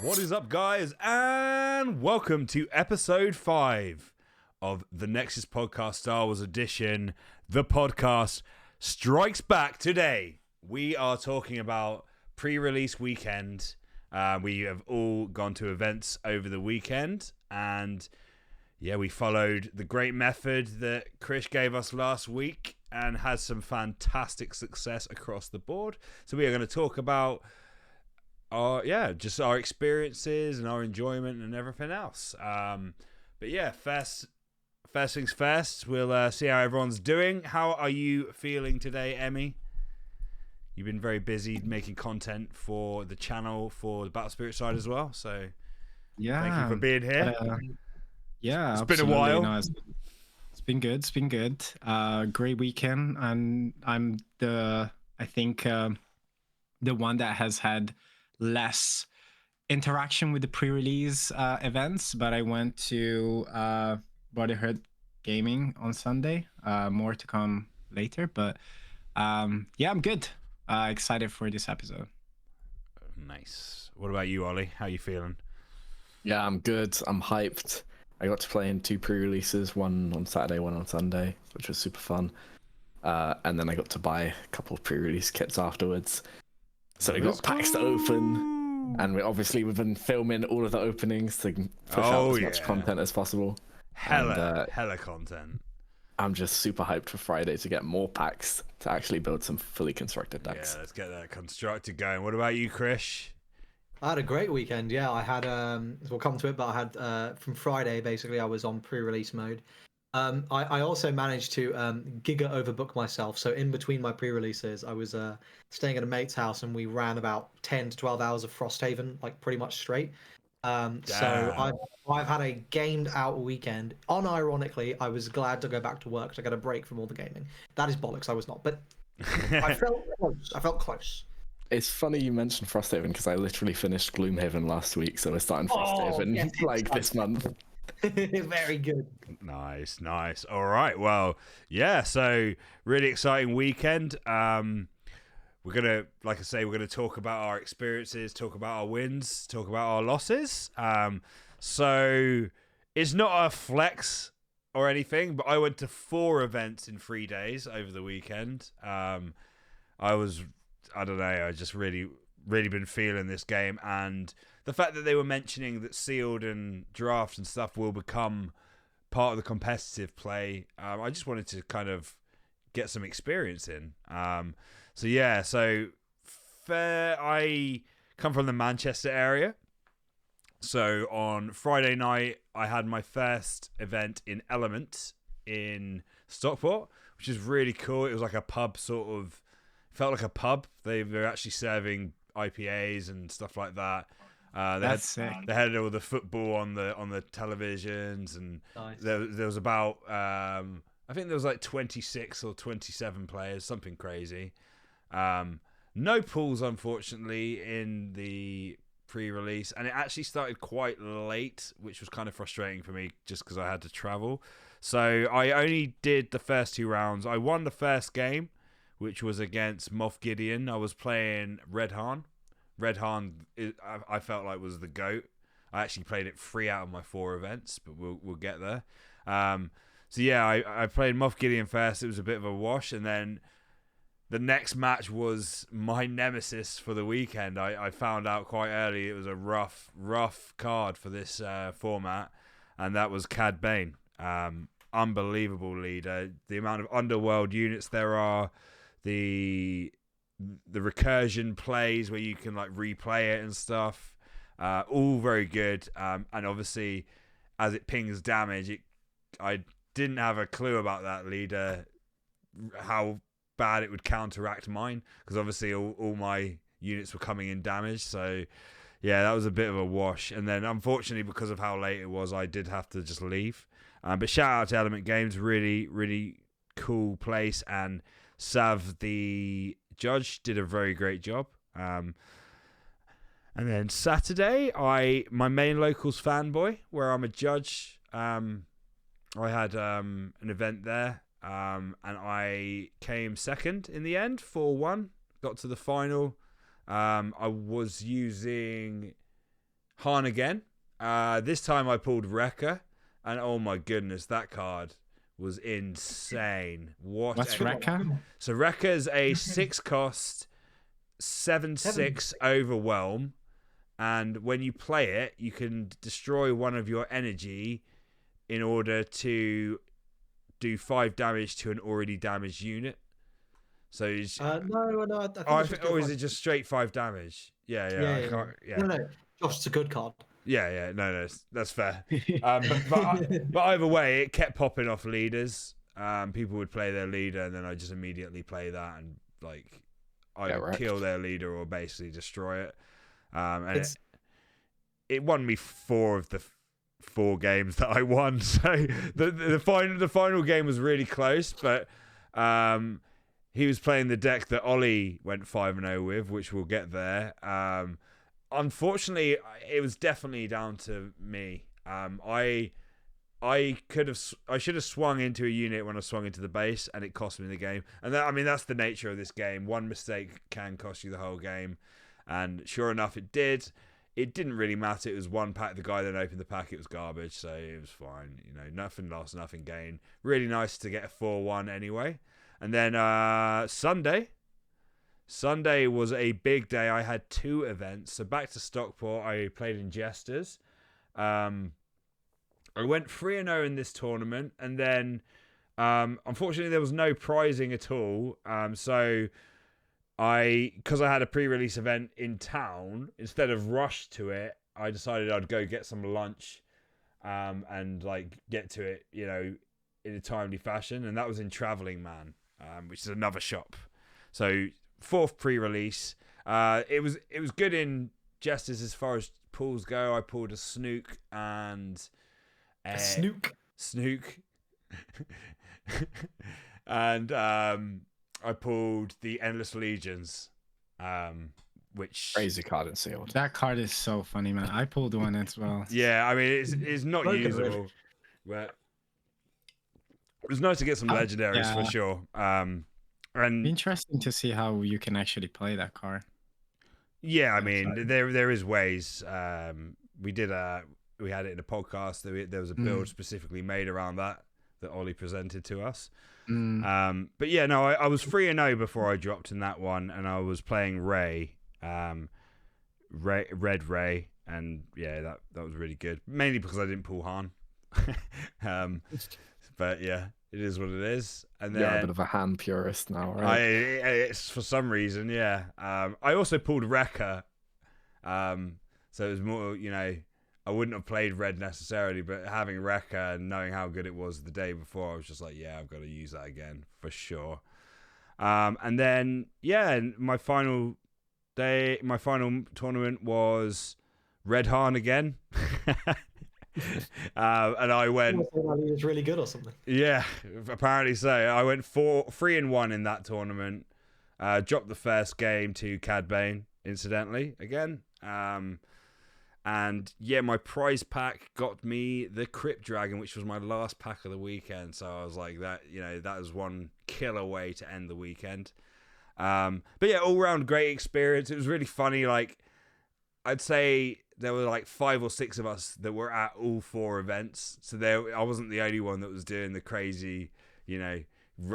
What is up, guys, and welcome to episode 5 of the Nexus Podcast Star Wars Edition. The podcast strikes back today. We are talking about pre-release weekend. We have all gone to events over the weekend, and yeah, we followed the great method that Chris gave us last week and has some fantastic success across the board. So we are going to talk about just our experiences and our enjoyment and everything else. But yeah, first things first, we'll see how everyone's doing. How are you feeling today, Emmy? You've been very busy making content for the channel for the Battle Spirit side as well. So yeah, thank you for being here. It's been a while. No, it's been good. It's been good. Great weekend, and I think the one that has had less interaction with the pre-release events, but I went to Brotherhood Gaming on Sunday. More to come later, but I'm good. Excited for this episode. Nice. What about you, Ollie? How you feeling? Yeah, I'm good. I'm hyped. I got to play in 2 pre-releases, one on Saturday, one on Sunday, which was super fun. And then I got to buy a couple of pre-release kits afterwards. So we got packs to open, and we've been filming all of the openings to push out as much content as possible. Hella content. I'm just super hyped for Friday to get more packs to actually build some fully constructed decks. Yeah, let's get that constructed going. What about you, Chris? I had a great weekend. Yeah, I had we'll come to it, but I had from Friday basically I was on pre-release mode. I also managed to giga overbook myself. So in between my pre-releases, I was staying at a mate's house, and we ran about 10 to 12 hours of Frosthaven, like pretty much straight. So I've had a gamed out weekend. Unironically, I was glad to go back to work to get a break from all the gaming. That is bollocks. I was not, but I felt close. It's funny you mentioned Frosthaven because I literally finished Gloomhaven last week, so we're starting Frosthaven this month. Very good. Nice. All right. Well, yeah. So really exciting weekend. We're gonna, like I say, we're gonna talk about our experiences, talk about our wins, talk about our losses. So it's not a flex or anything, but I went to 4 events in 3 days over the weekend. I don't know. I just really been feeling this game, and the fact that they were mentioning that sealed and draft and stuff will become part of the competitive play. I just wanted to kind of get some experience in. So I come from the Manchester area. So on Friday night, I had my first event in Element in Stockport, which is really cool. It was like a pub felt like a pub. They were actually serving IPAs and stuff like that. They had all the football on the televisions, and nice. there was about I think there was like 26 or 27 players, something crazy. No pools, unfortunately, in the pre-release, and it actually started quite late, which was kind of frustrating for me just because I had to travel. So I only did the first 2 rounds. I won the first game, which was against Moff Gideon. I was playing Red Han. Red Han, I felt like was the GOAT. I actually played it 3 out of my 4 events, but we'll get there. So yeah, I played Moff Gideon first. It was a bit of a wash, and then the next match was my nemesis for the weekend. I found out quite early it was a rough card for this format, and that was Cad Bane. Unbelievable leader. The amount of underworld units there are, the recursion plays where you can like replay it and stuff, all very good. And obviously, as it pings damage, I didn't have a clue about that leader, how bad it would counteract mine, because obviously all my units were coming in damage. So yeah, that was a bit of a wash. And then unfortunately, because of how late it was, I did have to just leave. But shout out to Element Games, really cool place, and Sav, the judge, did a very great job. And then Saturday, my main locals fanboy, where I'm a judge, I had an event there, and I came second in the end, 4-1, got to the final. I was using Han again. This time I pulled Wrecker, and oh my goodness, that card was insane. What's Rekka? So Wrecker's a 6-cost, 7/6 overwhelm, and when you play it, you can destroy one of your energy in order to do 5 damage to an already damaged unit. So it's, no, I think or it's just is it just straight 5 damage? Yeah. No, Josh, it's a good card. Yeah, no, that's fair. But either way, it kept popping off leaders. People would play their leader, and then I just immediately play that and like either kill their leader or basically destroy it. And it won me 4 of the 4 games that I won. So the final game was really close, but he was playing the deck that Ollie went 5-0 with, which we'll get there. Unfortunately, it was definitely down to me. I should have swung into a unit when I swung into the base, and it cost me the game. And that's the nature of this game. One mistake can cost you the whole game, and sure enough, it did. It didn't really matter. It was one pack. The guy then opened the pack. It was garbage, so it was fine. Nothing lost, nothing gained. Really nice to get a 4-1 anyway. And then Sunday was a big day. I had 2 events. So back to Stockport, I played in Jesters. I went 3-0 in this tournament, and then unfortunately there was no prizing at all. So because I had a pre-release event in town, instead of rush to it, I decided I'd go get some lunch and like get to it, in a timely fashion, and that was in Travelling Man, which is another shop. So 4th pre-release. It was good in Jesters as far as pulls go. I pulled a Snook and a Snook. And I pulled the Endless Legions, which crazy card and sealed. That card is so funny, man. I pulled one as well. Yeah, I mean it's not usable, but it was nice to get some legendaries for sure. And interesting to see how you can actually play that card. Yeah, I mean there is ways. We had it in a podcast. There was a build specifically made around that Ollie presented to us. But yeah, no, I was 3-0 before I dropped in that one, and I was playing Red Ray, and yeah, that was really good. Mainly because I didn't pull Han. But yeah, it is what it is. And then you're a bit of a Han purist now, right? It's for some reason, yeah. I also pulled Wrecker, so it was more, I wouldn't have played Red necessarily, but having Wrecker and knowing how good it was the day before, I was just like, yeah, I've got to use that again for sure. And then, yeah, my final tournament was Red Han again. And I went. He was really good or something. Yeah, apparently so. I went 3-1 in that tournament. Dropped the first game to Cad Bane, incidentally, again. And yeah, my prize pack got me the Crypt Dragon, which was my last pack of the weekend. So I was like, that was one killer way to end the weekend. But yeah, all round great experience. It was really funny. Like, I'd say there were like 5 or 6 of us that were at all 4 events. So I wasn't the only one that was doing the crazy,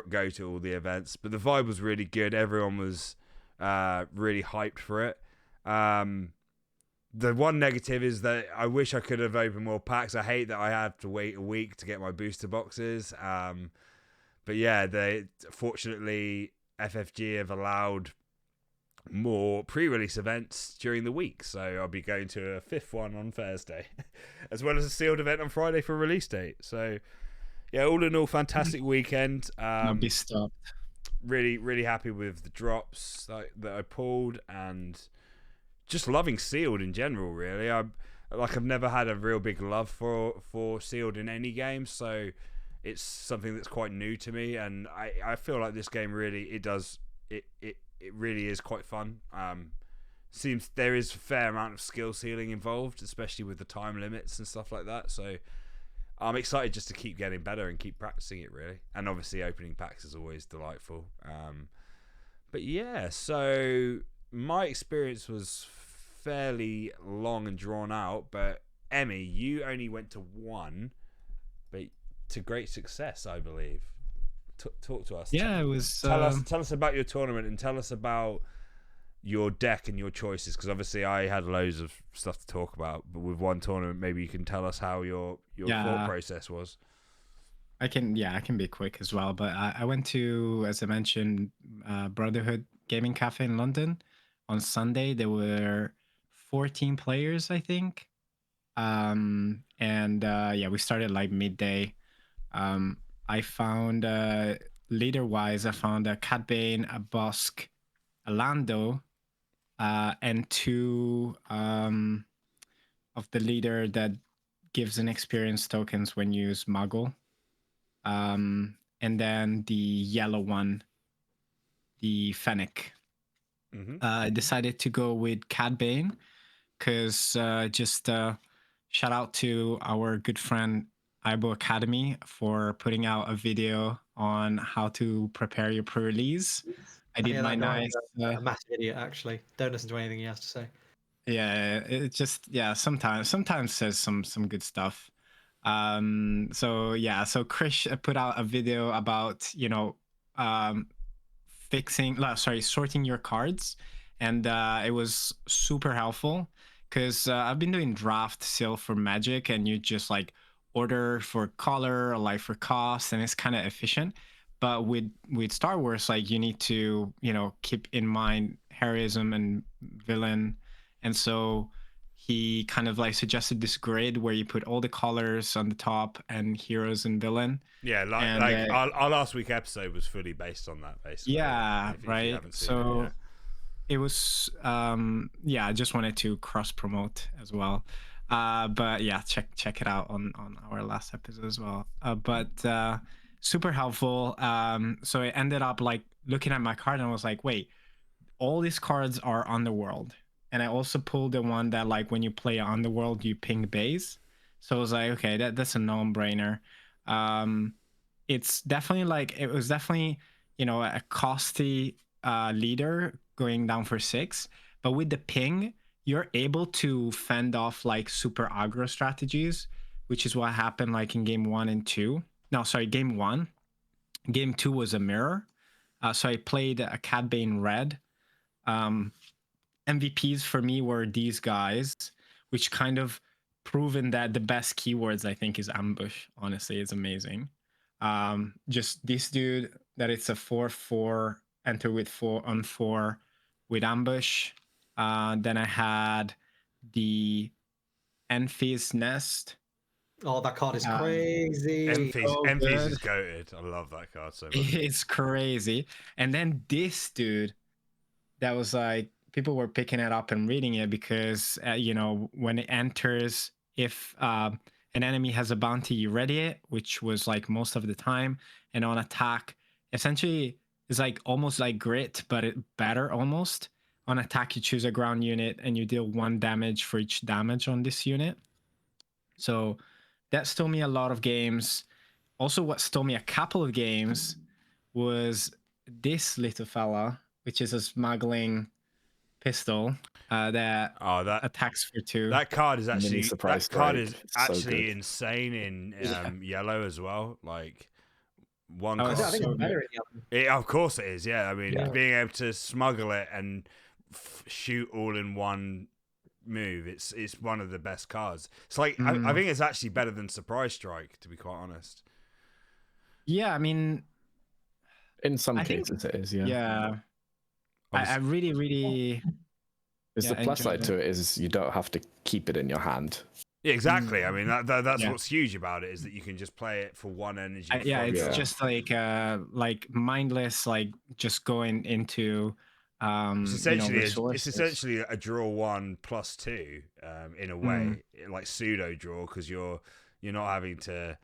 go to all the events. But the vibe was really good. Everyone was really hyped for it. The one negative is that I wish I could have opened more packs. I hate that I had to wait a week to get my booster boxes. But yeah, fortunately FFG have allowed more pre-release events during the week, so I'll be going to a 5th one on Thursday, as well as a sealed event on Friday for release date. So yeah, all in all, fantastic weekend. I'll be stopped. Really, really happy with the drops that I pulled, and just loving sealed in general. Really, I've never had a real big love for sealed in any game, so it's something that's quite new to me, and I feel like this game really it really is quite fun. Seems there is a fair amount of skill ceiling involved, especially with the time limits and stuff like that. So I'm excited just to keep getting better and keep practicing it, really. And obviously opening packs is always delightful. But yeah, so my experience was fairly long and drawn out, but Emmy, you only went to one, but to great success, I believe. Talk to us. Yeah, it was. Tell us about your tournament, and tell us about your deck and your choices, because obviously I had loads of stuff to talk about, but with one tournament, maybe you can tell us how your thought process was. I can be quick as well, but I went to, as I mentioned, Brotherhood Gaming Cafe in London on Sunday. There were 14 players, I think, and we started like midday. I found leader wise, I found a Cad Bane, a Bosk, a Lando, and two of the leader that gives an experience tokens when you use Muggle. And then the yellow one, the Fennec. I decided to go with Cad Bane because just shout out to our good friend Ibo Academy for putting out a video on how to prepare your pre-release. I did my nice a massive idiot, actually. Don't listen to anything he has to say. Yeah, it just sometimes says some good stuff. So Chris put out a video about sorting your cards, and it was super helpful because I've been doing draft still for Magic, and you just like order for color or like for cost, and it's kind of efficient. But with Star Wars, like you need to keep in mind heroism and villain, and so he kind of like suggested this grid where you put all the colors on the top and heroes and villain. Yeah, our last week episode was fully based on that, basically. Yeah, right. So it was, I just wanted to cross promote as well. But yeah, check it out on our last episode as well. But super helpful. So I ended up like looking at my card and I was like, wait, all these cards are Underworld. And I also pulled the one that like when you play Underworld, you ping base. So I was like, okay, that's a no-brainer. It was definitely a costly leader going down for 6, but with the ping, you're able to fend off like super aggro strategies, which is what happened like in game 1 and 2. No, sorry, game 1. Game 2 was a mirror. So I played a Cad Bane red. MVPs for me were these guys, which kind of proven that the best keywords I think is ambush. Honestly, it's amazing. Just this dude that it's a 4/4 enter with 4/4 with ambush. Then I had the Enfys Nest. Oh, that card is crazy. Enfys is goated. I love that card so much. It's crazy. And then this dude that was like, people were picking it up and reading it because, when it enters, if an enemy has a bounty, you ready it, which was like most of the time. And on attack, essentially, it's like almost like grit, but it better almost. On attack, you choose a ground unit and you deal 1 damage for each damage on this unit. So that stole me a lot of games. Also, what stole me a couple of games was this little fella, which is a smuggling pistol that attacks for 2. That card is actually insane in yellow as well. Like one. I think it's better in yellow. Of course it is. Yeah, I mean, being able to smuggle it and shoot all in one move, it's one of the best cards. It's like I think it's actually better than Surprise Strike, to be quite honest. Yeah, I mean, in some cases it is. Yeah. I really. Because the plus side to it is you don't have to keep it in your hand. Yeah, exactly. I mean, that's what's huge about it, is that you can just play it for 1 energy. It's just like mindless, like just going into. It's essentially a draw 1 + 2 in a way, like pseudo draw, because you're not having to.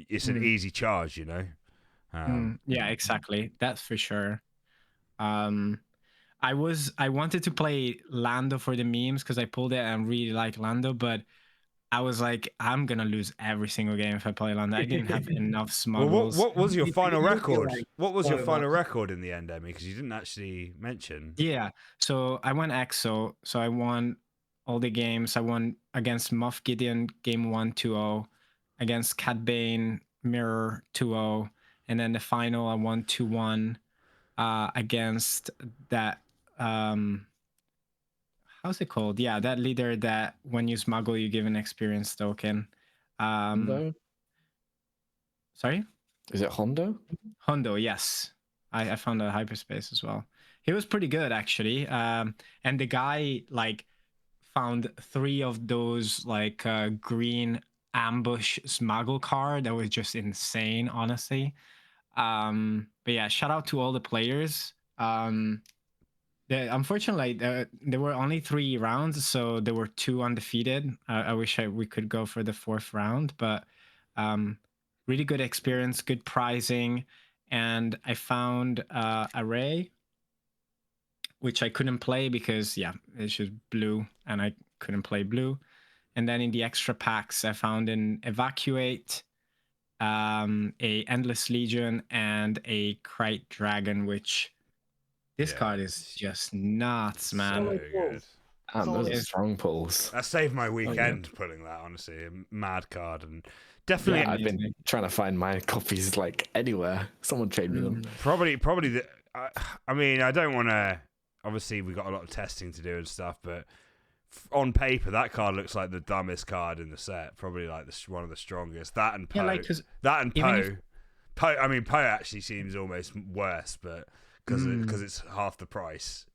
It's an easy charge, Yeah, exactly. That's for sure. I wanted to play Lando for the memes because I pulled it and really like Lando, but I was like, I'm gonna lose every single game if I play Lando. I didn't have enough smuggles. Well, what was your final record? What was your final record in the end, Emmy? Because you didn't actually mention. Yeah, so I went EXO, so I won all the games. I won against Moff Gideon game 1 2-0, against Cat Bane Mirror 2-0, and then the final I won 2-1 against that how's it called? Yeah, that leader that when you smuggle you give an experience token. Hondo? Sorry? Is it Hondo? Hondo, yes. I found a hyperspace as well. He was pretty good actually. And the guy like found 3 of those like green ambush smuggle card that was just insane, honestly. But yeah, shout out to all the players. Unfortunately, there were only 3 rounds, so there were 2 undefeated. I wish we could go for the 4th round, but really good experience, good pricing, and I found Array, which I couldn't play because yeah, it's just blue, and I couldn't play blue. And then in the extra packs, I found an Evacuate, a Endless Legion, and a Krayt Dragon, which this card is just nuts, man. So good. Those are strong pulls. That saved my weekend pulling that, honestly. A mad card, and definitely. Yeah, I've been trying to find my copies like anywhere. Someone trade me them. Probably the. I mean, I don't want to. Obviously, we've got a lot of testing to do and stuff, but on paper, that card looks like the dumbest card in the set. Probably like one of the strongest. That and Poe. Yeah, that and Poe. Poe. I mean, Poe actually seems almost worse, but because it's half the price.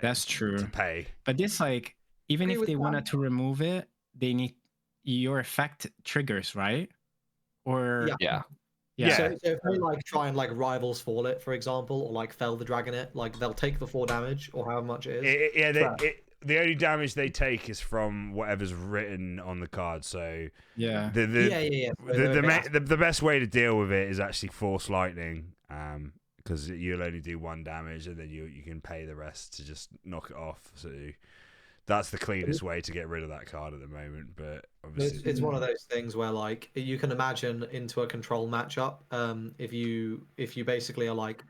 That's true. To pay. But this, like, even if they wanted to remove it, they need your effect triggers, right? Or yeah. So if they like try and like rivals fall it, for example, or like fell the dragon it, like they'll take the 4 damage or however much it is. The only damage they take is from whatever's written on the card. So yeah, the best way to deal with it is actually Force Lightning, because you'll only do 1 damage and then you can pay the rest to just knock it off. So that's the cleanest way to get rid of that card at the moment. But obviously, it's one of those things where like you can imagine into a control matchup. If you basically are like,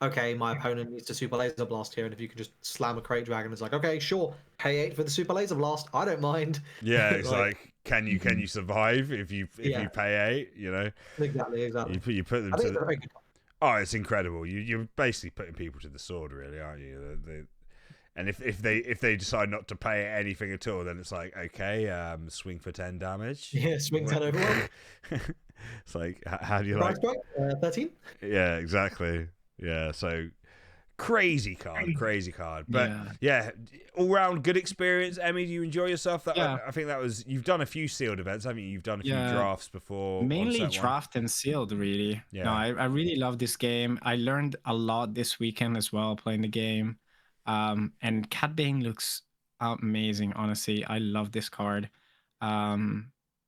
okay, my opponent needs to super laser blast here, and if you can just slam a Krayt Dragon, it's like, okay, sure, pay 8 for the super laser blast. I don't mind. Yeah, it's like can you survive if you pay 8? You know, exactly. You put them to the... Oh, it's incredible. You're basically putting people to the sword, really, aren't you? And if they decide not to pay anything at all, then it's like, okay, swing for 10 damage. Yeah, swing 10 over 1. It's like, how do you like 13? Yeah, exactly. Yeah, so crazy card. But yeah, all round good experience. Emmy, do you enjoy yourself? I think that was, you've done a few sealed events, haven't you? You've done a few drafts before. Mainly draft and sealed, really. Yeah. No, I really love this game. I learned a lot this weekend as well playing the game. And Cat Bane looks amazing, honestly. I love this card.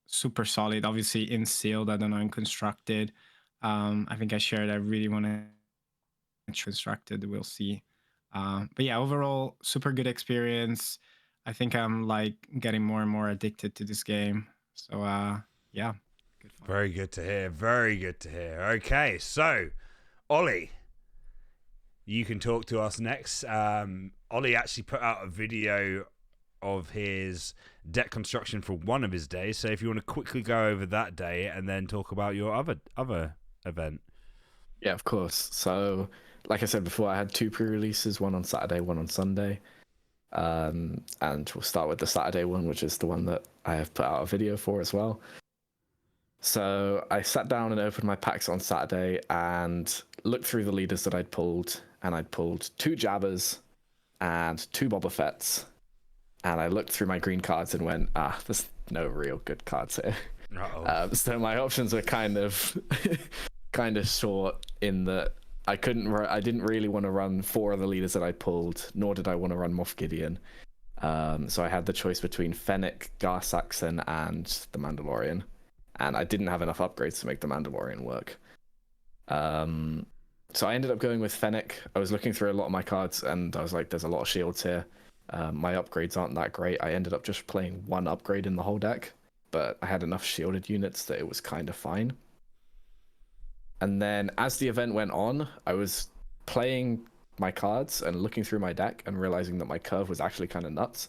Super solid. Obviously in sealed, I don't know, in constructed. I think I shared I really want to constructed, we'll see. But yeah, overall super good experience. I think I'm like getting more and more addicted to this game. So yeah, good fun. Very good to hear. Okay, so Ollie, you can talk to us next. Ollie actually put out a video of his deck construction for one of his days, so if you want to quickly go over that day and then talk about your other event. Yeah, of course. So like I said before, I had 2 pre-releases, one on Saturday, one on Sunday. And we'll start with the Saturday one, which is the one that I have put out a video for as well. So I sat down and opened my packs on Saturday and looked through the leaders that I'd pulled, and I'd pulled 2 Jabbers and 2 Boba Fett's. And I looked through my green cards and went, there's no real good cards here. So my options were kind of short in that I didn't really want to run 4 of the leaders that I pulled, nor did I want to run Moff Gideon. So I had the choice between Fennec, Gar Saxon, and the Mandalorian. And I didn't have enough upgrades to make the Mandalorian work. So I ended up going with Fennec. I was looking through a lot of my cards, and I was like, there's a lot of shields here. My upgrades aren't that great. I ended up just playing 1 upgrade in the whole deck, but I had enough shielded units that it was kind of fine. And then as the event went on, I was playing my cards and looking through my deck and realizing that my curve was actually kind of nuts.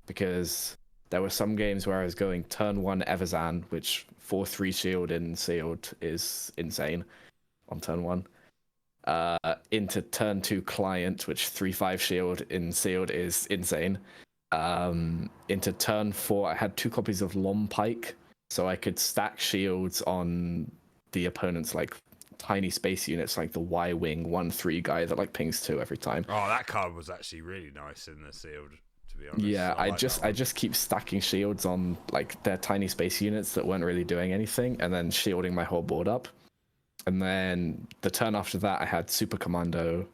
because there were some games where I was going turn 1 Everzan, which 4/3 shield in sealed is insane on turn 1. Into turn 2 Client, which 3/5 shield in sealed is insane. Into turn 4, I had 2 copies of Lom Pike, so I could stack shields on the opponent's like tiny space units, like the Y-Wing 1/3 guy that like pings 2 every time. Oh, that card was actually really nice in the sealed, to be honest. Yeah, I like just keep stacking shields on like their tiny space units that weren't really doing anything, and then shielding my whole board up. And then the turn after that, I had Super Commando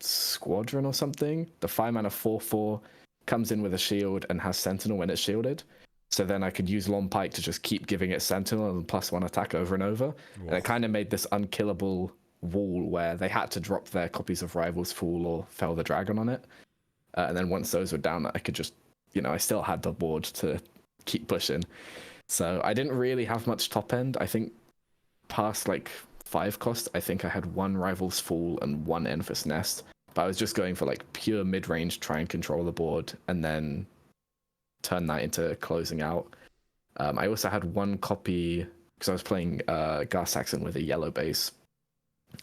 Squadron or something. The 5-mana 4/4 comes in with a shield and has Sentinel when it's shielded. So then I could use Lom Pike to just keep giving it Sentinel and +1 attack over and over. Whoa. And it kind of made this unkillable wall where they had to drop their copies of Rivals Fool or Fell the Dragon on it. And then once those were down, I could just, I still had the board to keep pushing. So I didn't really have much top end. I think past like 5 cost, I think I had 1 Rivals Fool and 1 Enfys Nest. But I was just going for like pure mid-range, try and control the board, and then turn that into closing out. I also had 1 copy, because I was playing Gar Saxon with a yellow base.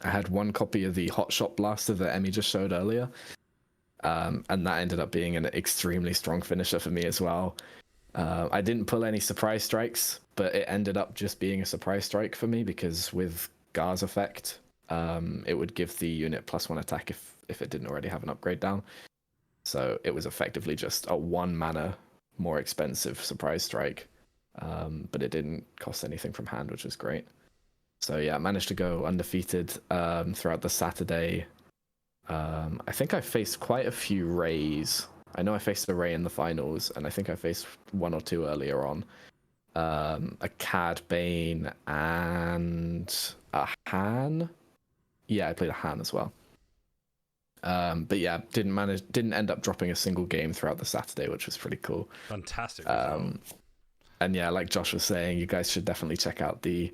I had 1 copy of the Hot Shot Blaster that Emmy just showed earlier. And that ended up being an extremely strong finisher for me as well. I didn't pull any surprise strikes, but it ended up just being a surprise strike for me, because with Gar's effect, it would give the unit +1 attack if it didn't already have an upgrade down. So it was effectively just a 1 mana more expensive surprise strike, but it didn't cost anything from hand, which was great. So yeah, I managed to go undefeated throughout the Saturday. I think I faced quite a few Rays. I know I faced a Ray in the finals, and I think I faced 1 or 2 earlier on. A Cad Bane and a Han. Yeah, I played a Han as well. But yeah, didn't end up dropping a single game throughout the Saturday, which was pretty cool. Fantastic result. And yeah, like Josh was saying, you guys should definitely check out the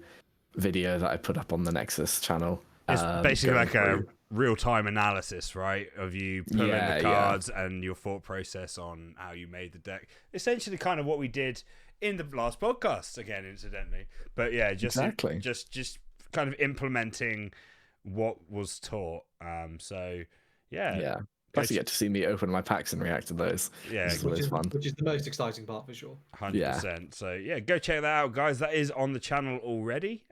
video that I put up on the Nexus channel. It's basically like a real-time analysis, right, of you pulling the cards and your thought process on how you made the deck. Essentially kind of what we did in the last podcast, again, incidentally. But yeah, just exactly. just kind of implementing what was taught. So yeah. Plus you get to see me open my packs and react to those. Yeah, which is fun. Which is the most exciting part for sure. 100%. So yeah, go check that out, guys. That is on the channel already.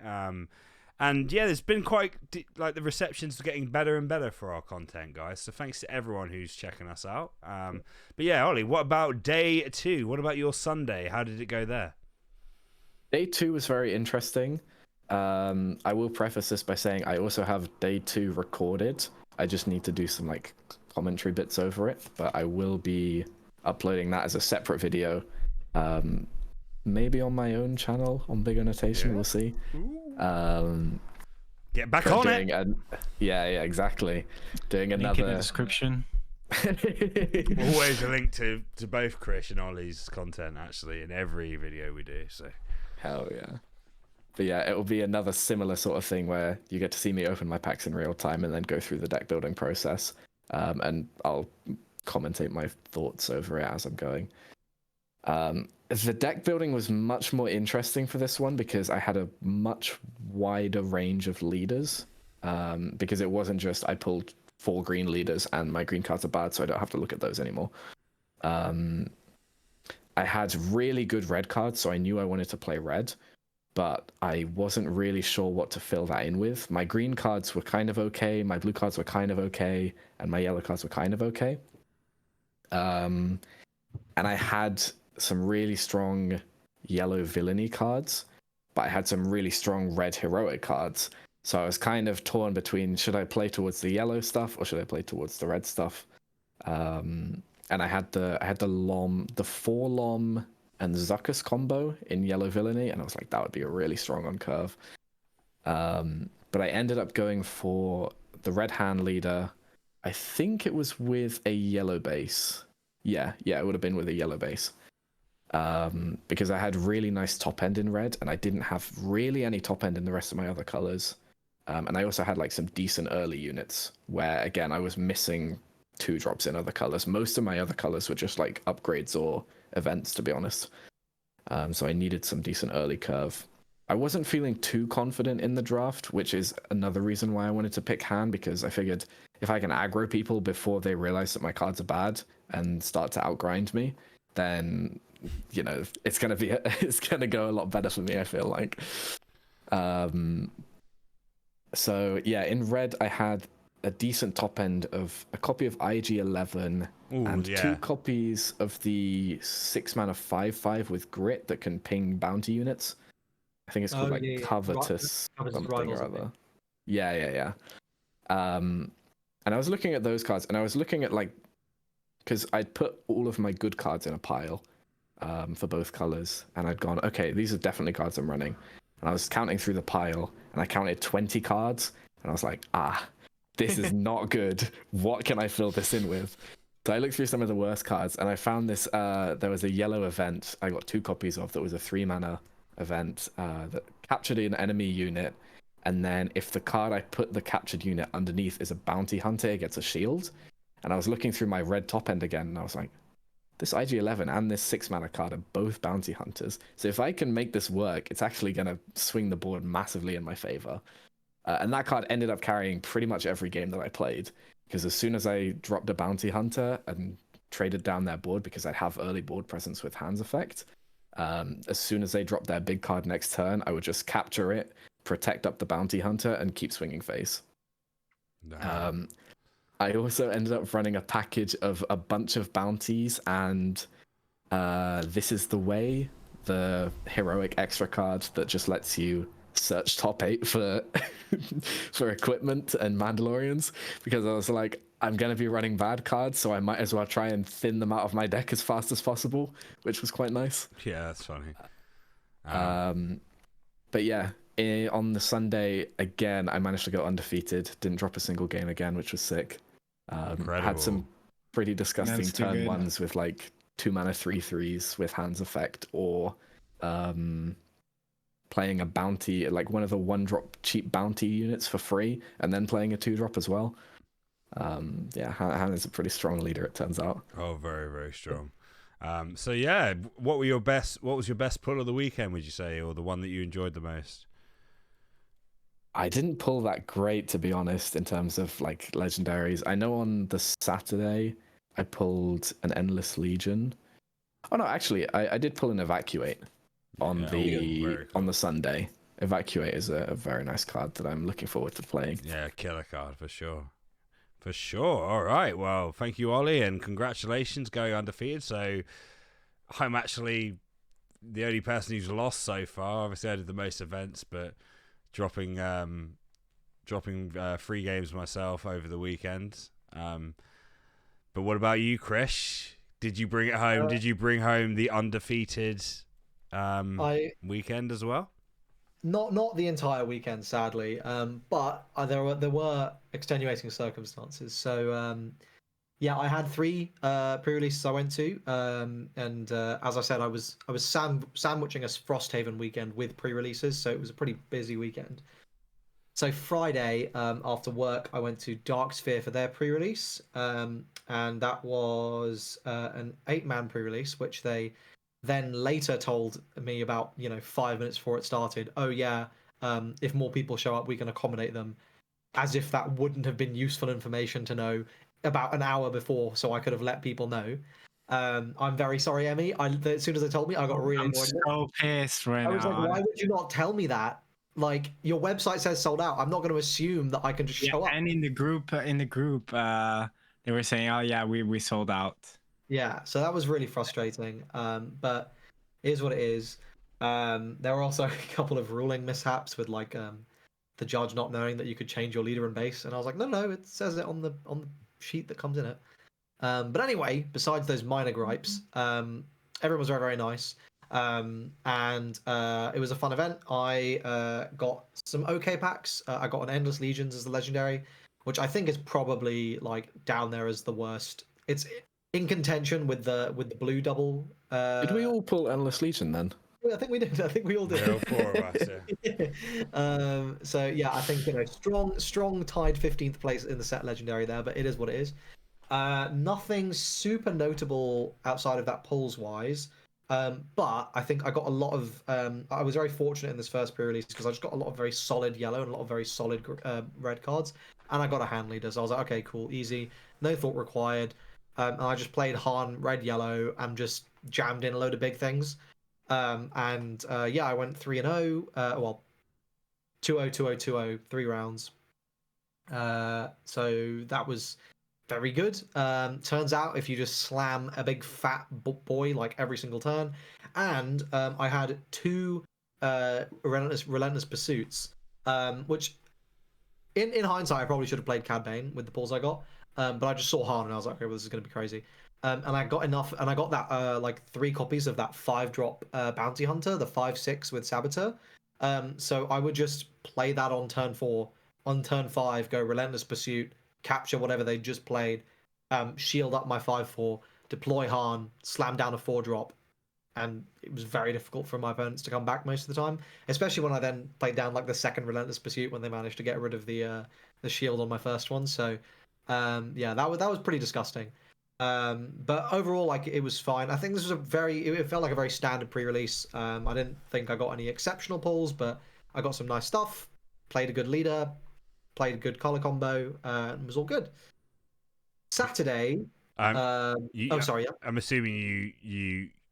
And yeah, there's been quite like the reception's getting better and better for our content, guys. So thanks to everyone who's checking us out. But yeah, Ollie, what about day 2? What about your Sunday? How did it go there? Day 2 was very interesting. I will preface this by saying I also have day 2 recorded. I just need to do some like commentary bits over it, but I will be uploading that as a separate video. Maybe on my own channel on Big Annotation, we'll see. Get back on it. Yeah, exactly. Doing Link another in the description. Always a link to both Chris and Ollie's content actually in every video we do. So hell yeah. But yeah, it will be another similar sort of thing where you get to see me open my packs in real time and then go through the deck building process. And I'll commentate my thoughts over it as I'm going. The deck building was much more interesting for this one because I had a much wider range of leaders. Because it wasn't just I pulled 4 green leaders and my green cards are bad, so I don't have to look at those anymore. I had really good red cards, so I knew I wanted to play red, but I wasn't really sure what to fill that in with. My green cards were kind of okay, my blue cards were kind of okay, and my yellow cards were kind of okay. And I had some really strong yellow villainy cards, but I had some really strong red heroic cards. So I was kind of torn between should I play towards the yellow stuff or should I play towards the red stuff. And I had the 4 Lom and Zuckus combo in yellow villainy, and I was like, that would be a really strong on curve. But I ended up going for the red hand leader. I think it was with a yellow base. Yeah, it would have been with a yellow base. Because I had really nice top end in red, and I didn't have really any top end in the rest of my other colors. And I also had like some decent early units where, again, I was missing two drops in other colors. Most of my other colors were just like upgrades or events, to be honest. So I needed some decent early curve. I wasn't feeling too confident in the draft, which is another reason why I wanted to pick Han, because I figured if I can aggro people before they realize that my cards are bad and start to outgrind me, then it's gonna go a lot better for me, I feel like. So yeah, in red I had a decent top end of a copy of IG-11 and 2 copies of the 6-mana 5/5 with grit that can ping bounty units. I think it's called Covetous something or other. Yeah. And I was looking at those cards, and I was looking at because I'd put all of my good cards in a pile for both colors, and I'd gone, okay, these are definitely cards I'm running. And I was counting through the pile, and I counted 20 cards, and I was like, this is not good. What can I fill this in with? So I looked through some of the worst cards, and I found this. There was a yellow event I got 2 copies of that was a 3-mana event that captured an enemy unit, and then if the card I put the captured unit underneath is a bounty hunter, it gets a shield. And I was looking through my red top end again, and I was like, this IG-11 and this 6-mana card are both bounty hunters. So if I can make this work, it's actually going to swing the board massively in my favor. And that card ended up carrying pretty much every game that I played, because as soon as I dropped a bounty hunter and traded down their board, because I have early board presence with Hands Effect, as soon as they dropped their big card next turn, I would just capture it, protect up the bounty hunter, and keep swinging face. No. I also ended up running a package of a bunch of bounties and This Is the Way, the heroic extra card that just lets you search top 8 for for equipment and Mandalorians, because I was like, I'm going to be running bad cards, so I might as well try and thin them out of my deck as fast as possible, which was quite nice. Yeah, that's funny. But yeah, on the Sunday, again, I managed to go undefeated. Didn't drop a single game again, which was sick. Had some pretty disgusting turn ones with like 2-mana 3/3s with Hands Effect, or playing a bounty, like one of the 1-drop cheap bounty units for free, and then playing a 2-drop as well. Yeah, Han is a pretty strong leader, it turns out. Oh, very, very strong. So yeah, what was your best pull of the weekend, would you say, or the one that you enjoyed the most? I didn't pull that great, to be honest, in terms of like legendaries. I know on the Saturday I pulled an Endless Legion. Oh no, actually I did pull an Evacuate on on the Sunday. Evacuate is a very nice card that I'm looking forward to playing. Yeah, killer card for sure. For sure. All right. Well, thank you, Ollie, and congratulations going undefeated. So I'm actually the only person who's lost so far. Obviously, I did the most events, but dropping 3 games myself over the weekend. But what about you, Krish? Did you bring it home? Did you bring home the undefeated weekend as well? Not the entire weekend, sadly. But there were extenuating circumstances. So yeah, I had 3 pre-releases I went to, and as I said, I was sandwiching a Frosthaven weekend with pre-releases, so it was a pretty busy weekend. So Friday, after work, I went to Darksphere for their pre-release, and that was an 8-man pre-release, which they then later told me about 5 minutes before it started, oh yeah, if more people show up we can accommodate them, as if that wouldn't have been useful information to know about an hour before, so I could have let people know. I'm very sorry, Emmy. As soon as they told me, I got really annoyed. I'm so pissed right now. I was like, why would you not tell me that? Like, your website says sold out. I'm not going to assume that I can just show up. And in the group, they were saying, oh yeah, we sold out. Yeah, so that was really frustrating. But it is what it is. There were also a couple of ruling mishaps with like the judge not knowing that you could change your leader and base, and I was like, no, it says it on the sheet that comes in it. But anyway, besides those minor gripes, everyone was very, very nice. And it was a fun event. I got some okay packs. I got an Endless Legions as the legendary, which I think is probably like down there as the worst. It's in contention with the blue double. Did we all pull Endless Legion then? I think we did. I think we all did. Yeah, all 4 of us. Yeah. So yeah, I think strong tied 15th place in the set legendary there, but it is what it is. Nothing super notable outside of that pulls wise. But I think I got a lot of. I was very fortunate in this first pre-release because I just got a lot of very solid yellow and a lot of very solid red cards, and I got a hand leader. So I was like, okay, cool, easy, no thought required. And I just played Han red yellow and just jammed in a load of big things. Yeah, I went 3-0. Well, 2-0, 2-0, 2-0, 3 rounds. So that was very good. Turns out if you just slam a big fat boy like every single turn, and I had 2 relentless pursuits, which in hindsight I probably should have played Cad Bane with the pulls I got, but I just saw Han and I was like, okay, well this is gonna be crazy. And I got enough, and I got that like 3 copies of that 5-drop bounty hunter, the 5/6 with saboteur. So I would just play that on turn 4. On turn 5, go relentless pursuit, capture whatever they just played, shield up my 5/4, deploy Han, slam down a 4-drop, and it was very difficult for my opponents to come back most of the time. Especially when I then played down like the second relentless pursuit when they managed to get rid of the shield on my first one. So yeah, that was pretty disgusting. But overall, like it was fine. I think this was it felt like a very standard pre-release. I didn't think I got any exceptional pulls, but I got some nice stuff. Played a good leader, played a good color combo, and was all good. Saturday. Sorry. Yeah. I'm assuming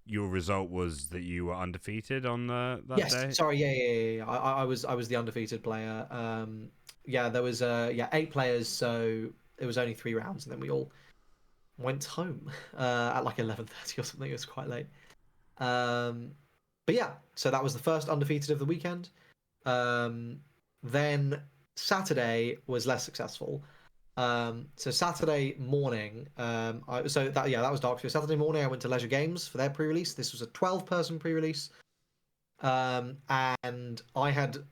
your result was that you were undefeated on that day. Yes. Sorry. Yeah. I was the undefeated player. Yeah. There was 8 players, so it was only 3 rounds, and then we all went home at like 11:30 or something. It was quite late. But yeah, so that was the first undefeated of the weekend. Then Saturday was less successful. So Saturday morning, that was Dark Sphere. Saturday morning, I went to Leisure Games for their pre-release. This was a 12-person pre-release, and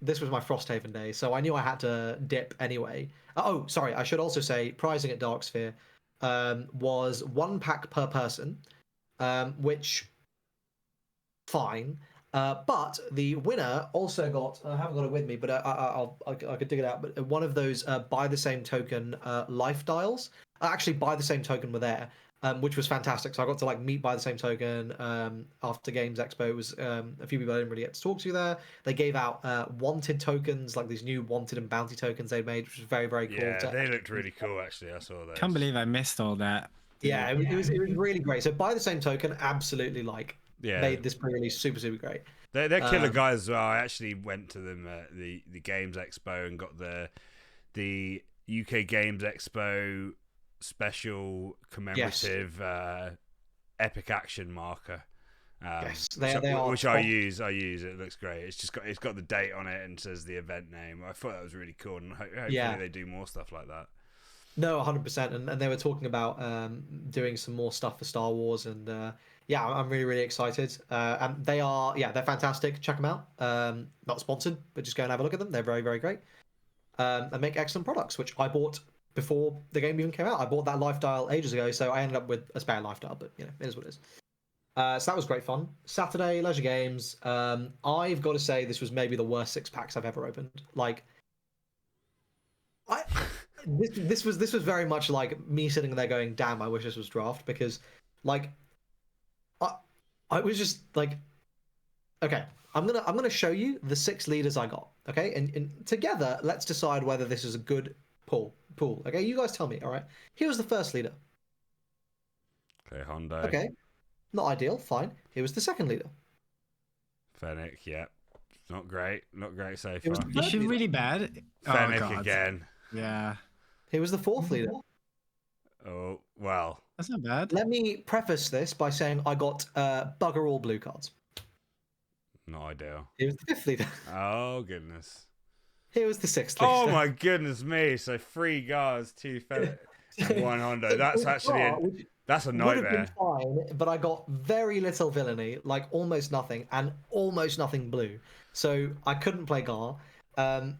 this was my Frosthaven day, so I knew I had to dip anyway. Oh, sorry, I should also say pricing at Dark Sphere was 1 pack per person, which fine. But the winner also got, I haven't got it with me, but I could dig it out. But one of those buy the same token life dials, actually buy the same token were there, which was fantastic. So I got to like meet buy the same token after Games Expo. It was a few people I didn't really get to talk to there. They gave out wanted tokens, like these new wanted and bounty tokens they'd made, which was very, very cool. Yeah, they looked really cool actually. I saw those. Can't believe I missed all that. Yeah, it was really great. So buy the same token, absolutely made this pre-release super, super great. They're killer guys as well. I actually went to them at the Games Expo and got the UK Games Expo special commemorative epic action marker. Yes, they are. Which I use. It looks great. It's got the date on it and says the event name. I thought that was really cool, and hopefully they do more stuff like that. No, 100%. And they were talking about doing some more stuff for Star Wars, and yeah, I'm really, really excited. And they're fantastic. Check them out. Not sponsored, but just go and have a look at them. They're very, very great. And make excellent products, which I bought before the game even came out. I bought that life dial ages ago, so I ended up with a spare life dial, but it is what it is. So that was great fun. Saturday, Leisure Games. I've got to say this was maybe the worst 6-packs I've ever opened. Like, this was very much like me sitting there going, "Damn, I wish this was draft," because like I was just like, okay, I'm gonna show you the 6 leaders I got. Okay, and together let's decide whether this is a good pool. Okay, you guys tell me. All right, here was the first leader. Okay, Hondo. Okay, not ideal. Fine. Here was the second leader. Fennec. Yeah, not great so It was far. the Is she really bad? Fennec God. again. Yeah. Here was the fourth leader. Oh well. That's not bad. Let me preface this by saying I got bugger all blue cards. Not ideal. Here was the 5th leader. Oh goodness. Here was the 6th leader. Oh my goodness me! So 3 guards, 2 Fennec, 1 Hondo. That's actually that's a nightmare. Would have been fine, but I got very little villainy, like almost nothing, and almost nothing blue. So I couldn't play Gar. My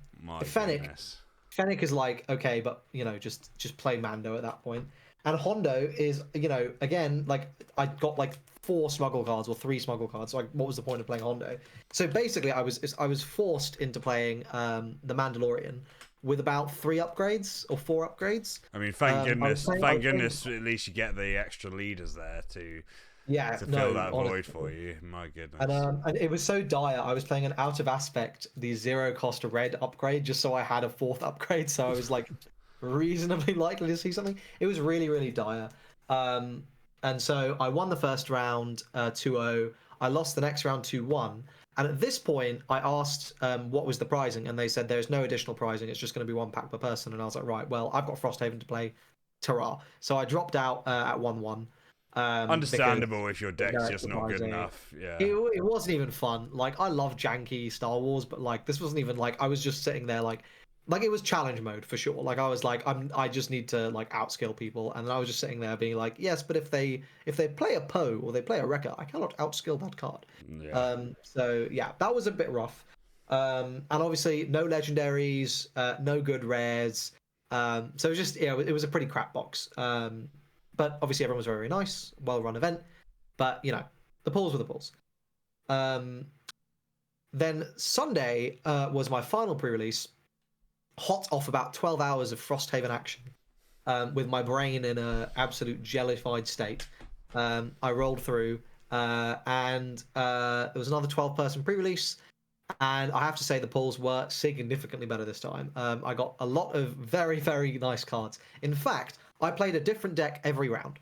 Fennec. goodness. Fennec is like, okay, but just play Mando at that point. And Hondo is, again, like I got like 4 smuggle cards or 3 smuggle cards. So what was the point of playing Hondo? So basically, I was forced into playing the Mandalorian, with about 3 upgrades or 4 upgrades. I mean, thank goodness, playing- at least you get the extra leaders there to Yeah, fill that void honestly. for you. My goodness. And it was so dire. I was playing an out of aspect, the 0 cost red upgrade, just so I had a 4th upgrade. So I was like reasonably likely to see something. It was really, really dire. And so I won the first round 2-0. I lost the next round 2-1. And at this point, I asked what was the pricing, and they said there's no additional pricing. It's just going to be 1 pack per person. And I was like, right, well, I've got Frosthaven to play. Ta-ra. So I dropped out at 1-1. Understandable if your deck's just not good enough. Yeah. It wasn't even fun. Like, I love janky Star Wars, but like this wasn't even like I was just sitting there like it was challenge mode for sure. Like I was like I just need to like outskill people, and I was just sitting there being like, yes, but if they play a Poe or they play a Wrecker, I cannot outskill that card. Yeah. So yeah, that was a bit rough. And obviously no legendaries, no good rares. So it was just it was a pretty crap box. But obviously everyone was very, very nice, well-run event. But, the pools were the pools. Then Sunday was my final pre-release, hot off about 12 hours of Frosthaven action, with my brain in an absolute jellified state. I rolled through, and there was another 12-person pre-release, and I have to say the pools were significantly better this time. I got a lot of very, very nice cards. In fact, I played a different deck every round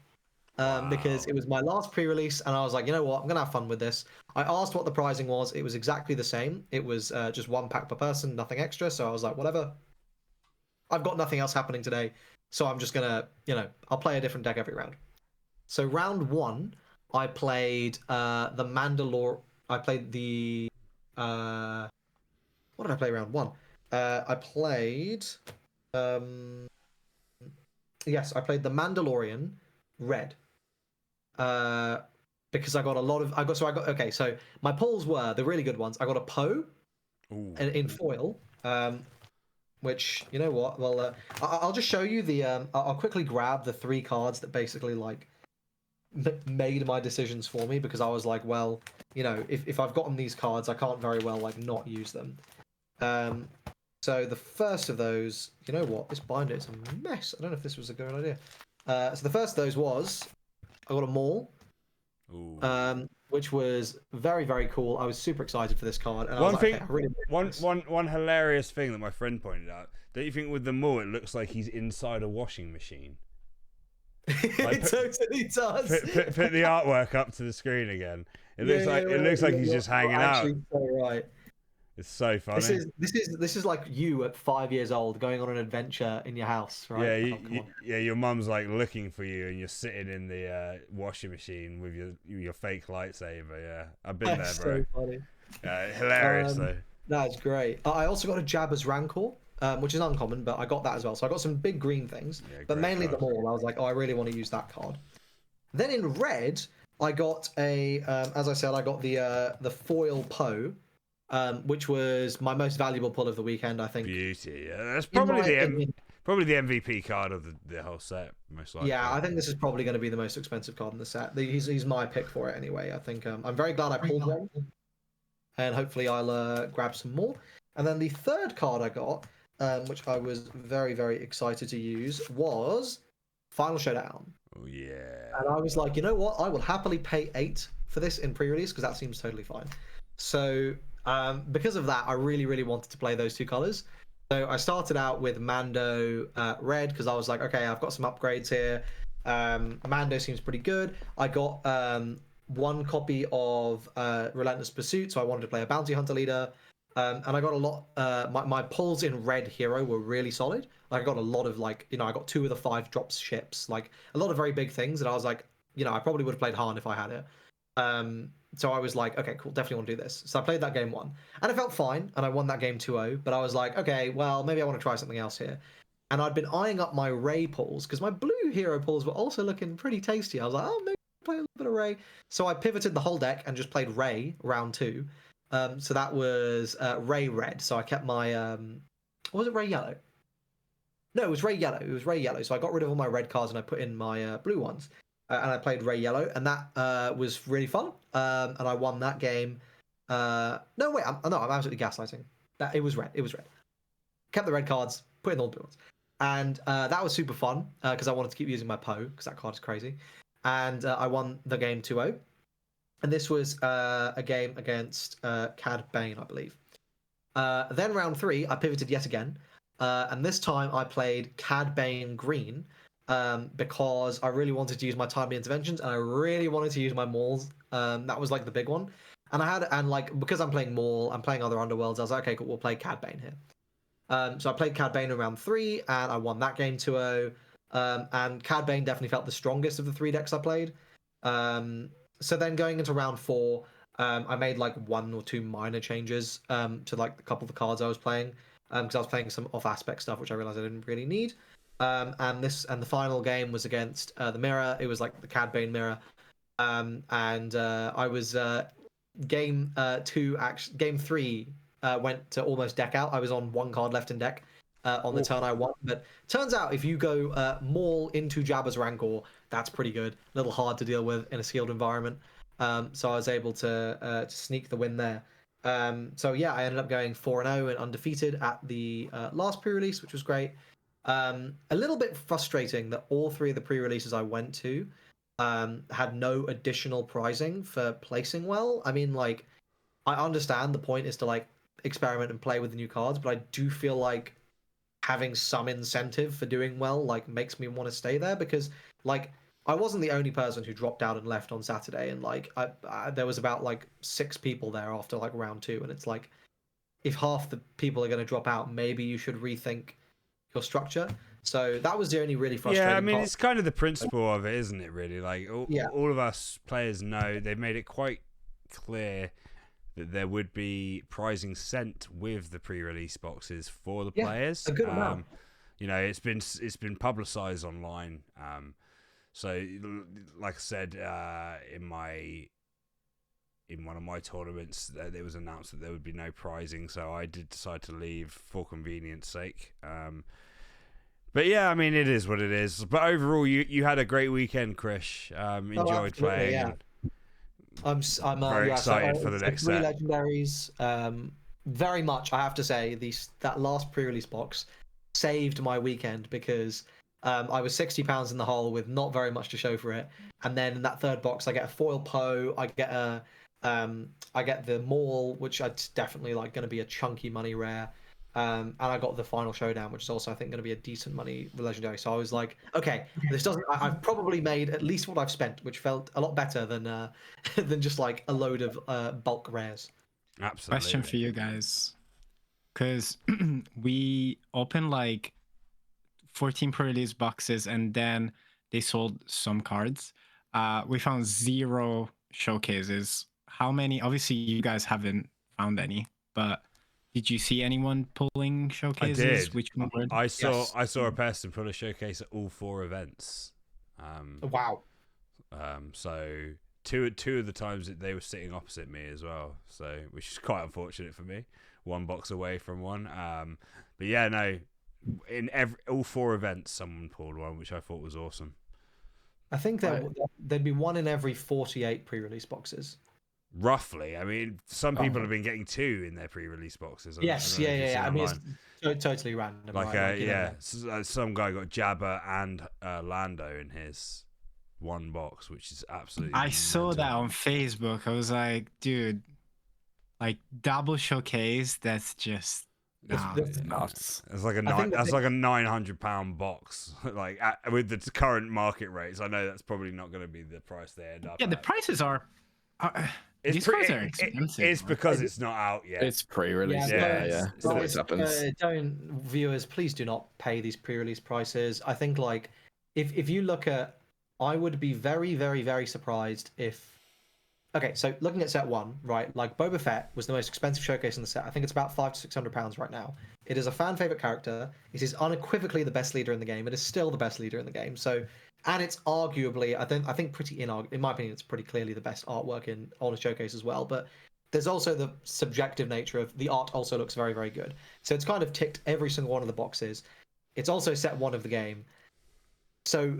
because it was my last pre-release, and I was like, you know what, I'm going to have fun with this. I asked what the pricing was. It was exactly the same. It was just 1 pack per person, nothing extra. So I was like, whatever. I've got nothing else happening today, so I'm just going to, I'll play a different deck every round. So round 1, I played the Mandalore. I played the... what did I play round 1? I played... Yes, I played the Mandalorian red. Because I got a lot of okay, so my pulls were the really good ones. I got a Poe in foil. Which, you know what? Well, I'll just show you the I'll quickly grab the 3 cards that basically like made my decisions for me, because I was like, well, if I've gotten these cards, I can't very well like not use them. So the first of those, you know what? This binder is a mess. I don't know if this was a good idea. So the first of those was I got a Maul, which was very, very cool. I was super excited for this card. And one hilarious thing that my friend pointed out. Don't you think with the Maul it looks like he's inside a washing machine? It totally does. Put the artwork up to the screen again. It looks like he's just hanging out. So right. It's so funny. This is like you at 5 years old going on an adventure in your house, right? Yeah, your mum's like looking for you, and you're sitting in the washing machine with your fake lightsaber. Yeah, I've been there, bro. So funny. Hilarious though. That's great. I also got a Jabba's Rancor, which is uncommon, but I got that as well. So I got some big green things, but mainly the Maul. I was like, I really want to use that card. Then in red, I got as I said, I got the foil Poe. Which was my most valuable pull of the weekend, I think. Beauty, yeah. That's probably the MVP card of the whole set, most likely. Yeah, I think this is probably going to be the most expensive card in the set. He's my pick for it anyway. I think I'm very glad I pulled one, and hopefully I'll grab some more. And then the third card I got, which I was very, very excited to use, was Final Showdown. Oh yeah. And I was like, you know what? I will happily pay 8 for this in pre-release, because that seems totally fine. So. Because of that, I really, really wanted to play those 2 colors. So I started out with Mando red, because I was like, okay, I've got some upgrades here. Mando seems pretty good. I got 1 copy of Relentless Pursuit, so I wanted to play a bounty hunter leader. And I got a lot. My pulls in red hero were really solid. Like I got a lot of I got 2 of the 5 drops ships, like a lot of very big things. And I was like, I probably would have played Han if I had it. So I was like, okay, cool, definitely want to do this. So I played that game 1, and it felt fine, and I won that game 2-0. But I was like, okay, well, maybe I want to try something else here. And I'd been eyeing up my Rey pulls, because my blue hero pulls were also looking pretty tasty. I was like, oh, maybe I'll play a little bit of Rey. So I pivoted the whole deck and just played Rey round 2. So that was Rey red. So I kept my was it Rey yellow? No, it was Rey yellow. It was Rey yellow. So I got rid of all my red cards and I put in my blue ones. And I played Rey yellow, and that was really fun. And I won that game. No, wait, I'm absolutely gaslighting. It was red. It was red. kept the red cards, put in all the blue ones. And that was super fun because I wanted to keep using my Poe because that card is crazy. And I won the game 2-0. And this was a game against Cad Bane, I believe. Then round 3, I pivoted yet again. And this time I played Cad Bane Green because I really wanted to use my timely interventions and I really wanted to use my mauls. That was like the big one. And like because I'm playing Maul, I'm playing other underworlds, I was like, okay, cool, we'll play Cad Bane here. So I played Cad Bane in round 3 and I won that game 2-0. And Cad Bane definitely felt the strongest of the 3 decks I played. So then going into round 4, I made like 1 or 2 minor changes to like a couple of the cards I was playing because I was playing some off aspect stuff which I realized I didn't really need. And the final game was against the Mirror. It was like the Cad Bane Mirror, and I was game 3 went to almost deck out. I was on 1 card left in deck on the turn I won. But turns out if you go Maul into Jabba's Rancor, that's pretty good. A little hard to deal with in a sealed environment. So I was able to sneak the win there. So yeah, I ended up going 4-0 and undefeated at the last pre-release, which was great. A little bit frustrating that all 3 of the pre-releases I went to had no additional prizing for placing well. I mean, like, I understand the point is to like experiment and play with the new cards, but I do feel like having some incentive for doing well like makes me want to stay there because like I wasn't the only person who dropped out and left on Saturday, and like there was about like 6 people there after like round 2, and it's like if half the people are going to drop out, maybe you should rethink your structure. So that was the only really frustrating Yeah, I mean, part. it's kind of the principle of it, isn't it, really? Like, all of us players know, they've made it quite clear that there would be prizing sent with the pre-release boxes for the players. A good amount. You know, it's been publicized online. So, like I said, in one of my tournaments, it was announced that there would be no prizing, so I did decide to leave for convenience sake. But yeah, I mean, it is what it is. But overall, you had a great weekend, Krish. Enjoyed playing. Yeah. I'm very excited for the next 3 set. legendaries. Very much, I have to say, that last pre-release box saved my weekend because I was £60 in the hole with not very much to show for it, and then in that 3rd box, I get a foil Poe, I get the Maul, which I'd definitely like going to be a chunky money rare. And I got the final showdown, which is also I think going to be a decent money legendary. So I was like, okay, this doesn't. I've probably made at least what I've spent, which felt a lot better than than just like a load of bulk rares. Absolutely. Question for you guys, because we opened like 14 pre-release boxes and then they sold some cards. We found 0 showcases. How many? Obviously, you guys haven't found any, but did you see anyone pulling showcases? I did. Which one were I saw a person pull a showcase at all 4 events. Wow. So two of the times that they were sitting opposite me as well. So which is quite unfortunate for me. 1 box away from one. But yeah, no. In all 4 events, someone pulled one, which I thought was awesome. I think there'd be 1 in every 48 pre-release boxes. Roughly, I mean, some people have been getting 2 in their pre-release boxes. Yes, yeah. I mean, it's totally random. Like, right? some guy got Jabba and Lando in his 1 box, which is absolutely. I saw that on Facebook. I was like, dude, like double showcase. That's just nuts. It's like a £900 box, like with the current market rates. I know that's probably not going to be the price they end up. Yeah, the prices are. These cards are expensive. It's because it's not out yet. It's pre-release. Yeah. It always happens. Viewers, please do not pay these pre-release prices. I think like if you look at, I would be very, very, very surprised if. Okay, so looking at set 1, right? Like Boba Fett was the most expensive showcase in the set. I think it's about £500 to £600 right now. It is a fan favorite character. It is unequivocally the best leader in the game. It is still the best leader in the game. So, and it's arguably, I think pretty in my opinion, it's pretty clearly the best artwork on a showcase as well. But there's also the subjective nature of the art also looks very, very good. So it's kind of ticked every single one of the boxes. It's also set 1 of the game. So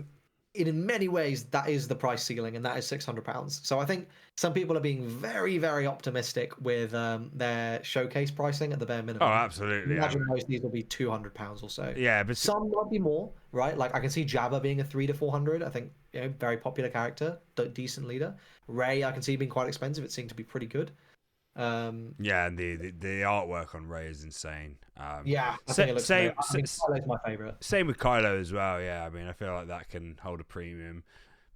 in many ways that is the price ceiling, and that is £600. So I think some people are being very, very optimistic with their showcase pricing at the bare Oh, minimum. absolutely. Imagine most of these will be £200 or so. Yeah, but Some might be more, right? Like I can see Jabba being a 300 to 400. I think very popular character, decent leader. Ray, I can see being quite expensive. It seemed to be pretty good. Yeah, and the artwork on Ray is insane. Yeah, I think it looks same. great. I mean, Kylo's my favorite. Same with Kylo as well. Yeah, I mean, I feel like that can hold a premium,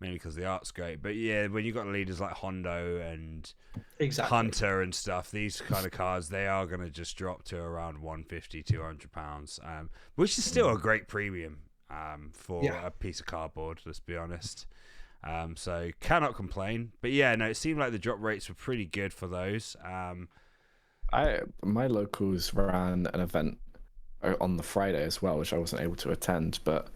mainly because the art's great. But yeah, when you got leaders like Hondo and Hunter and stuff, these kind of cards, they are going to just drop to around £150-200, which is still a great premium for a piece of cardboard. Let's be honest. So cannot complain. But yeah, no, it seemed like the drop rates were pretty good for those. My locals ran an event on the Friday as well, which I wasn't able to attend, but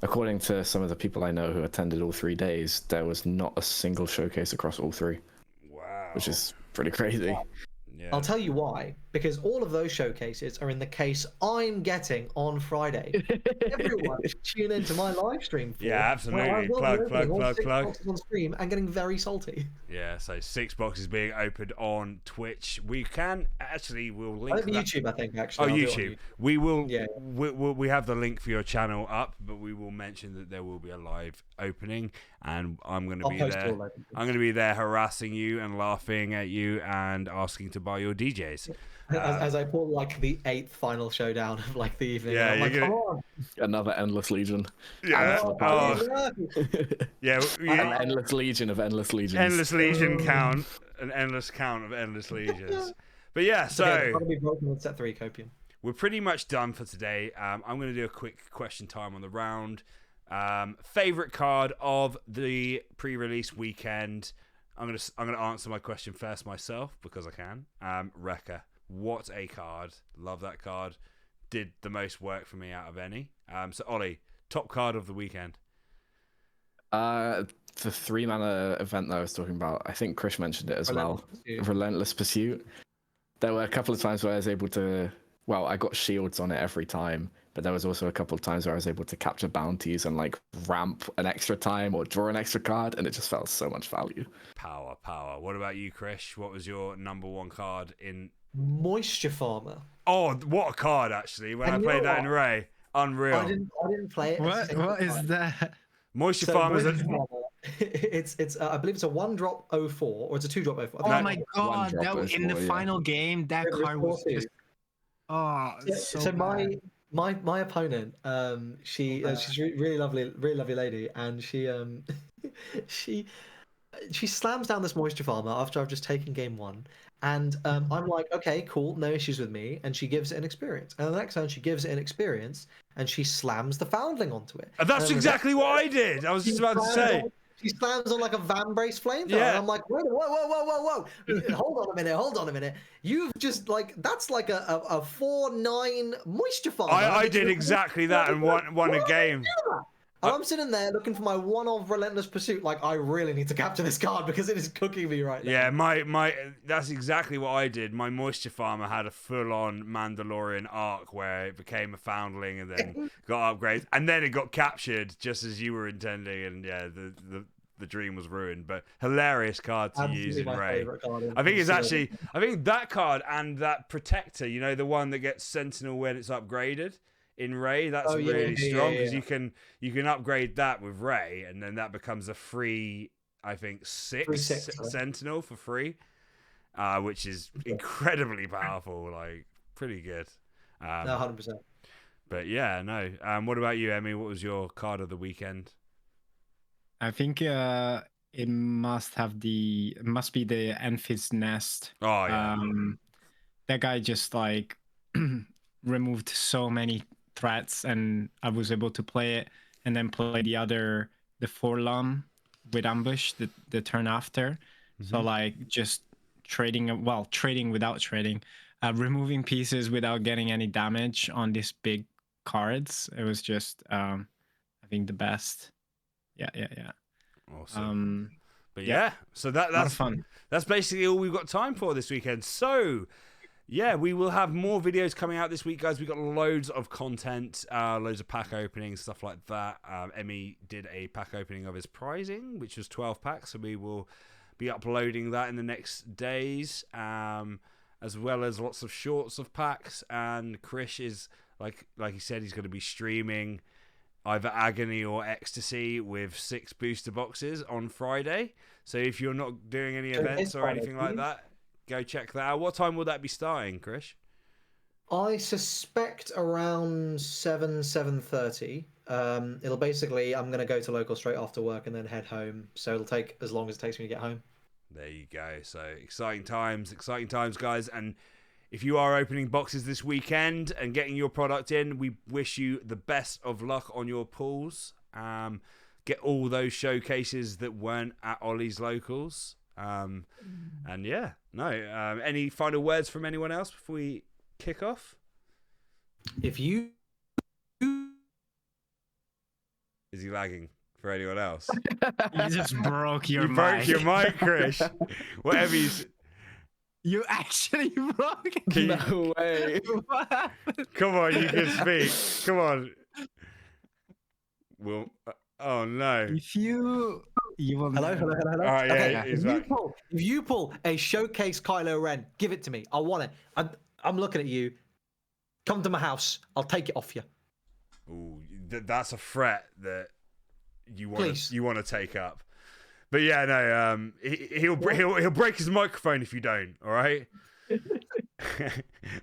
according to some of the people I know who attended all 3 days, there was not a single showcase across all three. Wow. Which is pretty crazy. Yeah. I'll tell you why. Because all of those showcases are in the case I'm getting on Friday. Everyone tune into my live stream. Yeah, absolutely. Plug. On stream and getting very salty. Yeah, so 6 boxes being opened on Twitch. We can actually, we'll link that. YouTube, I think, actually. Oh, YouTube. We will. Yeah. We have the link for your channel up, but we will mention that there will be a live opening, and I'm going to be there. I'm going to be there harassing you and laughing at you and asking to buy your DJs. As I pull like the 8th final showdown of like the evening. Yeah, I'm like, you're come on. Another Endless Legion. Yeah. An Endless Legion of Endless Legions. Endless Legion count. An endless count of Endless Legions. But yeah, so be broken with set 3 copium. We're pretty much done for today. I'm going to do a quick question time on the round. Favorite card of the pre-release weekend. I'm gonna answer my question first myself because I can. Rekka. What a card. Love that card. Did the most work for me out of any. So Ollie, top card of the weekend. The 3-mana event that I was talking about, I think Chris mentioned it as well. Relentless Pursuit. There were a couple of times where I was able to, I got shields on it every time, but there was also a couple of times where I was able to capture bounties and like ramp an extra time or draw an extra card, and it just felt so much value. Power. What about you, Chris? What was your number one card in Moisture Farmer? Oh, what a card, actually. When I played that in Ray. Unreal. I didn't play it. What is that? Moisture Farmer is it's I believe it's a 1-drop 04 or it's a 2-drop 04. Oh my god, that in the final game that card was just so my opponent, she's really lovely lady, and she slams down this Moisture Farmer after I've just taken game 1. And I'm like, okay, cool, no issues with me. And she gives it an experience. And the next time she gives it an experience, and she slams the Foundling onto it. That's exactly what I did. I was just about to say. She slams on like a Van Brace flamethrower. Yeah. And I'm like, whoa. Hold on a minute. You've just that's like a 4/9 Moisture Farmer. I did exactly that and won a game. And I'm sitting there looking for my one-of Relentless Pursuit. Like, I really need to capture this card because it is cooking me right now. Yeah, that's exactly what I did. My Moisture Farmer had a full-on Mandalorian arc where it became a Foundling and then got upgrades. And then it got captured just as you were intending. And yeah, the dream was ruined. But hilarious card to use in Ray. I think that card and that Protector, the one that gets Sentinel when it's upgraded. In Ray, that's really strong because you can upgrade that with Ray, and then that becomes a free, I think, 6 Sentinel for free, which is incredibly powerful, like pretty good. No, 100%. But yeah, no. What about you, Emmy? What was your card of the weekend? I think it must be the Enfys Nest. Oh yeah. That guy just like removed so many threats, and I was able to play it and then play the Forlom with ambush the turn after. Mm-hmm. So like just trading without trading, removing pieces without getting any damage on these big cards. It was just I think the best. Yeah. Awesome. But yeah, so that's fun. That's basically all we've got time for this weekend. So yeah, we will have more videos coming out this week, guys. We got loads of content, loads of pack openings, stuff like that. Emmy did a pack opening of his prizing, which was 12 packs, so we will be uploading that in the next days, as well as lots of shorts of packs. And Krish is, like he said, he's going to be streaming either Agony or Ecstasy with 6 booster boxes on Friday. So if you're not doing any events or anything like that, go check that out. What time will that be starting, Krish? I suspect around 7:30. It'll basically, I'm going to go to local straight after work and then head home. So it'll take as long as it takes me to get home. There you go. So exciting times, guys. And if you are opening boxes this weekend and getting your product in, we wish you the best of luck on your pulls. Get all those showcases that weren't at Ollie's locals. And yeah, no. Any final words from anyone else before we kick off? If you... Is he lagging for anyone else? You just broke your You mic. broke your mic, Krish. Whatever you... You actually broke it. Can you- No way. What happened? Come on, you can speak. Come on. Well, oh no. If you will. Hello. All right, yeah, Okay, he's back. if you pull a showcase Kylo Ren, give it to me. I want it. I'm looking at you. Come to my house. I'll take it off you. Ooh, that's a threat that you Please. want to take up. But yeah, no, he'll break his microphone if you don't. All right.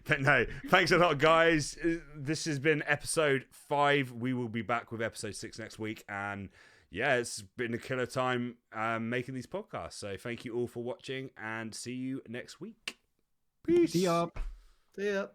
But no, thanks a lot, guys. This has been episode 5. We will be back with episode 6 next week, and yeah, it's been a killer time making these podcasts. So thank you all for watching, and see you next week. Peace. See ya. See ya.